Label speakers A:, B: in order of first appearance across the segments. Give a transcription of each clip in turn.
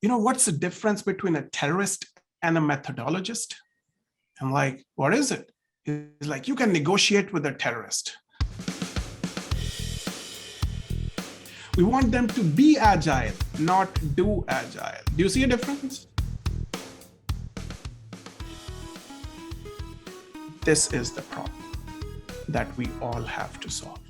A: you know, what's the difference between a terrorist and a methodologist? I'm like, what is it? It's like, you can negotiate with a terrorist. We want them to be agile, not do agile. Do you see a difference? This is the problem that we all have to solve.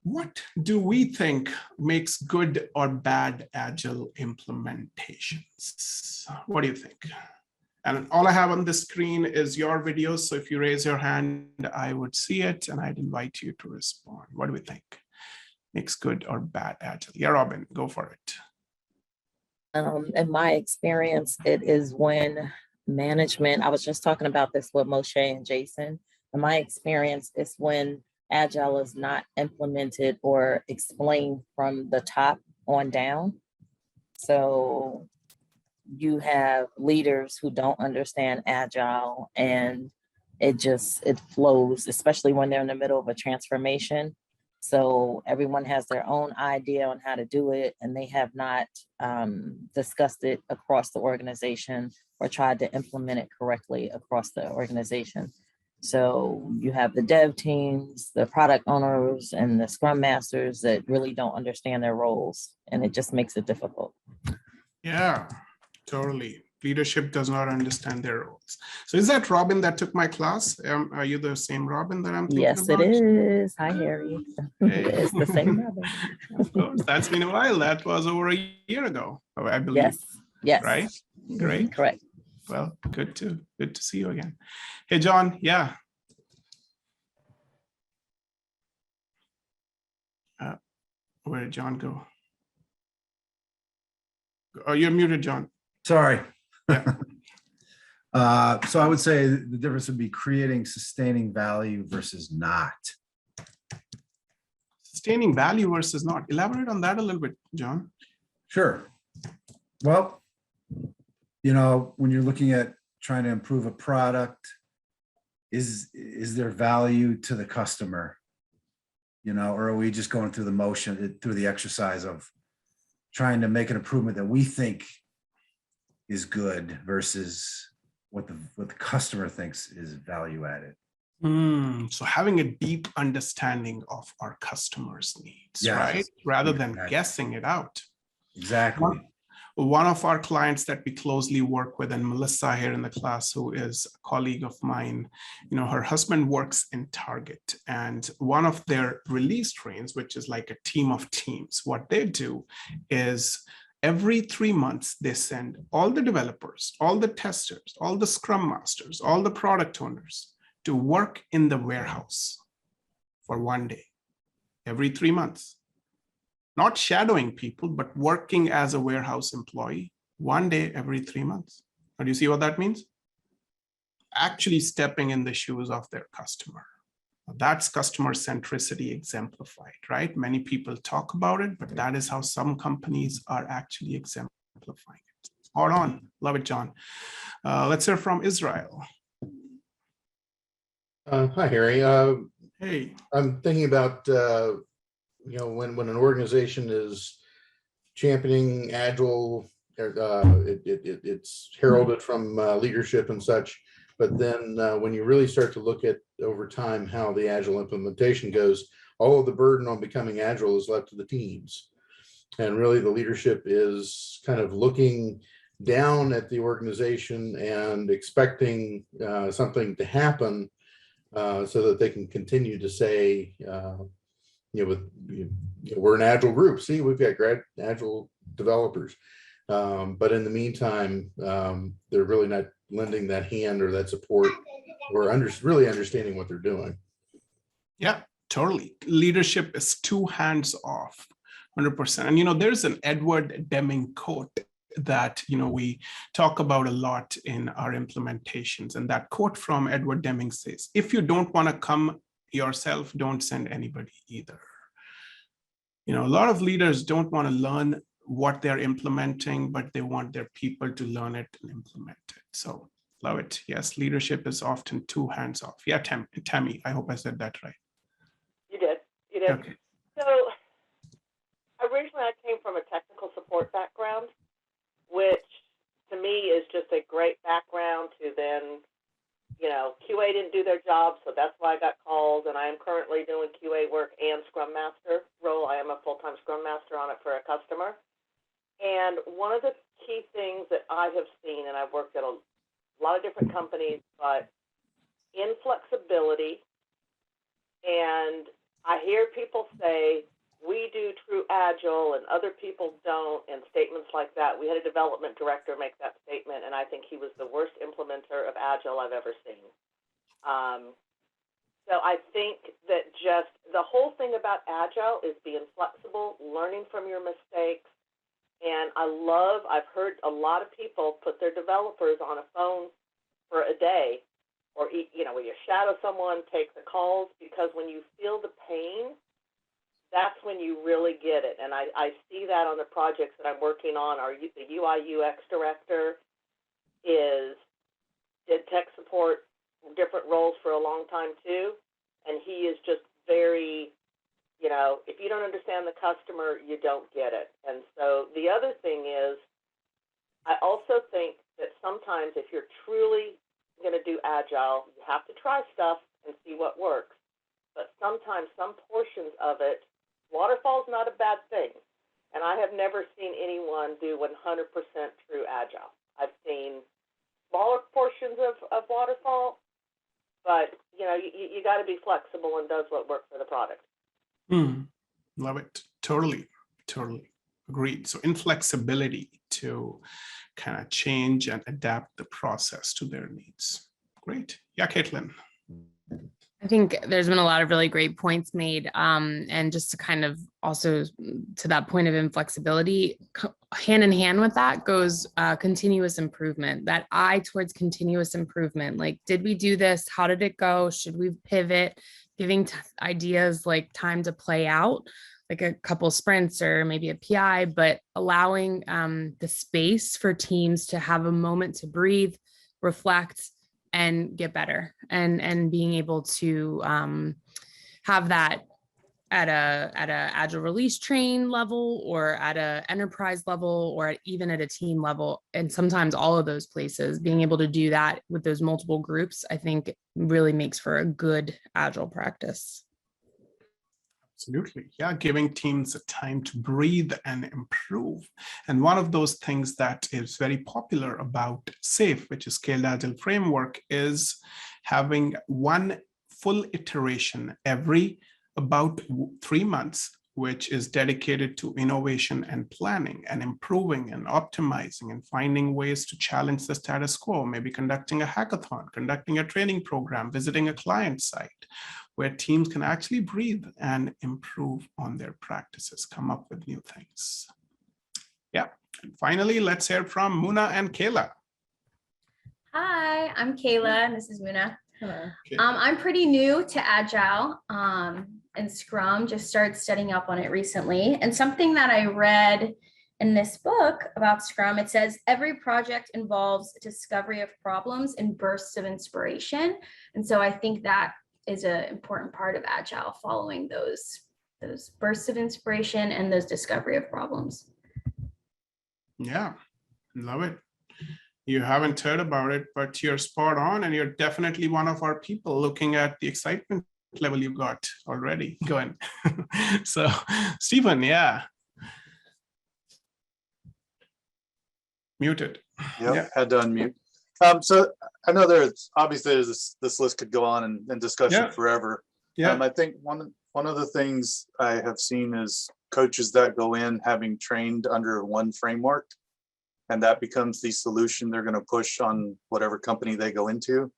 A: What do we think makes good or bad agile implementations? What do you think? And all I have on the screen is your videos. So if you raise your hand, I would see it and I'd invite you to respond. What do we think makes good or bad agile? Yeah, Robin, go for it.
B: In my experience, it is when management, I was just talking about this with Moshe and Jason. In my experience, it's when Agile is not implemented or explained from the top on down. So you have leaders who don't understand Agile, and it flows, especially when they're in the middle of a transformation. So everyone has their own idea on how to do it, and they have not discussed it across the organization or tried to implement it correctly across the organization. So you have the dev teams, the product owners, and the Scrum Masters that really don't understand their roles, and it just makes it difficult.
A: Yeah, totally. Leadership does not understand their roles. So is that Robin that took my class? Are you the same Robin that I'm thinking
B: Yes,
A: about?
B: it is. Hi, Harry.
A: Hey.
B: It's the same Robin.
A: Of course, that's been a while. That was over a year ago, I believe.
B: Yes, yes.
A: Right? Great.
B: Correct.
A: Well, good to see you again. Hey, John. Yeah. Where did John go? Oh, you're muted, John.
C: Sorry.
A: Yeah.
C: So I would say the difference would be creating sustaining value versus not.
A: Sustaining value versus not. Elaborate on that a little bit, John.
C: Sure. Well, you know, when you're looking at trying to improve a product, is there value to the customer? You know, or are we just going through the motion, through the exercise of trying to make an improvement that we think is good versus what the customer thinks is value added?
A: So having a deep understanding of our customers' needs,
C: Yes,
A: right? Rather than
C: exactly.
A: guessing it out.
C: Exactly.
A: One of our clients that we closely work with, and Melissa here in the class, who is a colleague of mine, you know, her husband works in Target, and one of their release trains, which is like a team of teams, what they do is every 3 months, they send all the developers, all the testers, all the Scrum Masters, all the product owners to work in the warehouse for 1 day, every 3 months. Not shadowing people, but working as a warehouse employee 1 day every 3 months. Now, do you see what that means? Actually stepping in the shoes of their customer. That's customer centricity exemplified, right? Many people talk about it, but that is how some companies are actually exemplifying it. Hold on. Love it, John. Let's hear from Israel.
D: Hi, Harry.
A: Hey.
D: I'm thinking about, you know, when an organization is championing Agile, it's heralded from leadership and such. But then when you really start to look at over time how the Agile implementation goes, all of the burden on becoming Agile is left to the teams. And really the leadership is kind of looking down at the organization and expecting something to happen so that they can continue to say, we're an Agile group. See, we've got great Agile developers. But in the meantime, they're really not lending that hand or that support or really understanding what they're doing.
A: Yeah, totally. Leadership is too hands off, 100%. And, you know, there's an Edward Deming quote that, you know, we talk about a lot in our implementations. And that quote from Edward Deming says, if you don't want to come yourself, don't send anybody either. You know, a lot of leaders don't want to learn what they're implementing, but they want their people to learn it and implement it. So love it. Yes, leadership is often too hands off. Yeah, Tammy, I hope I said that right.
E: You did. You did.
A: Okay.
E: So originally originally I came from a technical support background, which to me is just a great background to then, you know, QA didn't do their job, so that's why I got called, and I am currently doing QA work and Scrum Master role. I am a full-time Scrum Master on it for a customer. And one of the key things that I have seen, and I've worked at a lot of different companies, but inflexibility, and I hear people say, we do true Agile and other people don't, and statements like that. We had a development director make that statement, and I think he was the worst implementer of Agile I've ever seen. So I think that just the whole thing about Agile is being flexible, learning from your mistakes. And I've heard a lot of people put their developers on a phone for a day, or, you know, where you shadow someone, take the calls, because when you feel the pain, that's when you really get it. And I see that on the projects that I'm working on. The UI UX director did tech support, different roles for a long time too. And he is just very, you know, if you don't understand the customer, you don't get it. And so the other thing is, I also think that sometimes if you're truly going to do Agile, you have to try stuff and see what works. But sometimes some portions of it, waterfall is not a bad thing. And I have never seen anyone do 100% true Agile. I've seen smaller portions of waterfall, but, you know, you got to be flexible and does what works for the product.
A: Love it. Totally. Agreed. So inflexibility to kind of change and adapt the process to their needs. Great. Yeah, Caitlin.
F: I think there's been a lot of really great points made. And just to kind of also to that point of inflexibility, hand in hand with that goes continuous improvement, that eye towards continuous improvement. Like, did we do this? How did it go? Should we pivot? Giving ideas like time to play out, like a couple sprints or maybe a PI, but allowing the space for teams to have a moment to breathe, reflect, and get better, and being able to have that at a Agile release train level, or at a enterprise level, or even at a team level, and sometimes all of those places. Being able to do that with those multiple groups, I think, really makes for a good Agile practice.
A: Absolutely. Yeah, giving teams the time to breathe and improve. And one of those things that is very popular about SAFe, which is Scaled Agile Framework, is having one full iteration every about 3 months, which is dedicated to innovation and planning and improving and optimizing and finding ways to challenge the status quo, maybe conducting a hackathon, conducting a training program, visiting a client site, where teams can actually breathe and improve on their practices, come up with new things. Yeah, and finally, let's hear from Muna and Kayla.
G: Hi, I'm Kayla, and this is Muna.
B: Hello.
G: I'm pretty new to Agile and Scrum, just started studying up on it recently. And something that I read in this book about Scrum, it says every project involves discovery of problems and bursts of inspiration. And so I think that is an important part of Agile, following those bursts of inspiration and those discovery of problems.
A: Yeah, love it. You haven't heard about it, but you're spot on, and you're definitely one of our people, looking at the excitement level you got already going. So, Stephen, yeah. Muted.
H: Yep,
A: Yeah.
H: had to unmute. So I know there's obviously this list could go on and discussion
A: Yeah.
H: forever.
A: Yeah.
H: I think one of the things I have seen is coaches that go in having trained under one framework, and that becomes the solution they're going to push on whatever company they go into.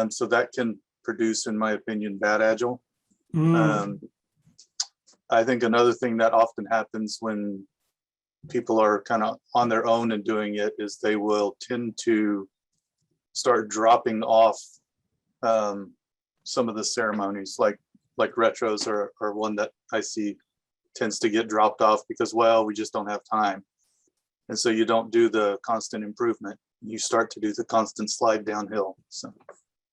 H: So that can produce, in my opinion, bad Agile. I think another thing that often happens when people are kind of on their own and doing it is they will tend to start dropping off some of the ceremonies, like retros are one that I see tends to get dropped off because, well, we just don't have time. And so you don't do the constant improvement. You start to do the constant slide downhill. So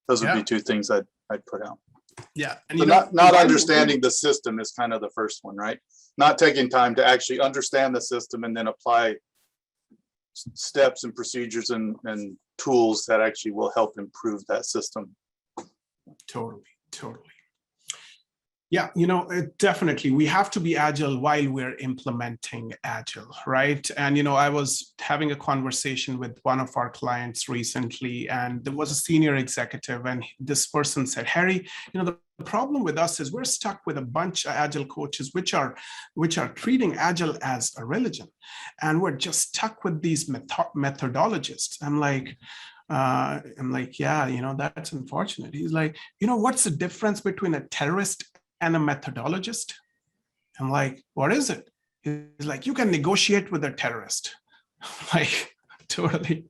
H: those would be two things I'd put out.
A: Yeah. And
H: so not understanding the system is kind of the first one, right? not taking time to actually understand the system and then apply steps and procedures and tools that actually will help improve that system.
A: Totally. Yeah, definitely we have to be agile while we're implementing agile, right? And I was having a conversation with one of our clients recently, and there was a senior executive, and this person said, Harry, the problem with us is we're stuck with a bunch of agile coaches which are treating agile as a religion, and we're just stuck with these methodologists. I'm like, yeah, that's unfortunate. He's like, what's the difference between a terrorist and a methodologist? I'm like, what is it? He's like, you can negotiate with a terrorist. Like, totally.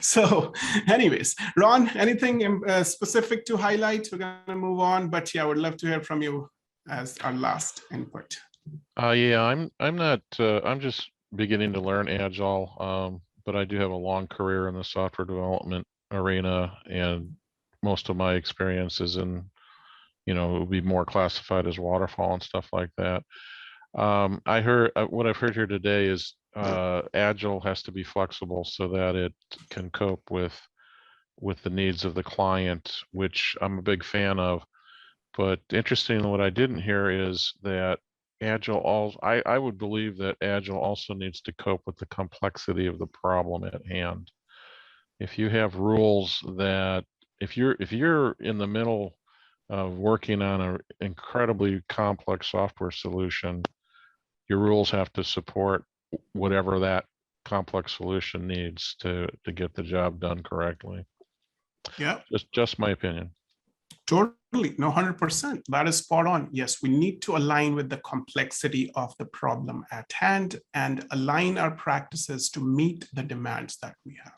A: So anyways, Ron, anything specific to highlight? We're going to move on, but yeah, I would love to hear from you as our last input.
I: Yeah, I'm not, I'm just beginning to learn Agile, but I do have a long career in the software development arena, and most of my experience is in, it would be more classified as waterfall and stuff like that. I heard what I've heard here today is Agile has to be flexible so that it can cope with the needs of the client, which I'm a big fan of. But interestingly, what I didn't hear is that Agile, I would believe that Agile also needs to cope with the complexity of the problem at hand. If you have rules that, if you're in the middle of working on an incredibly complex software solution, your rules have to support whatever that complex solution needs to get the job done correctly.
A: Yeah.
I: Just my opinion.
A: Totally. No, 100%. That is spot on. Yes, we need to align with the complexity of the problem at hand and align our practices to meet the demands that we have.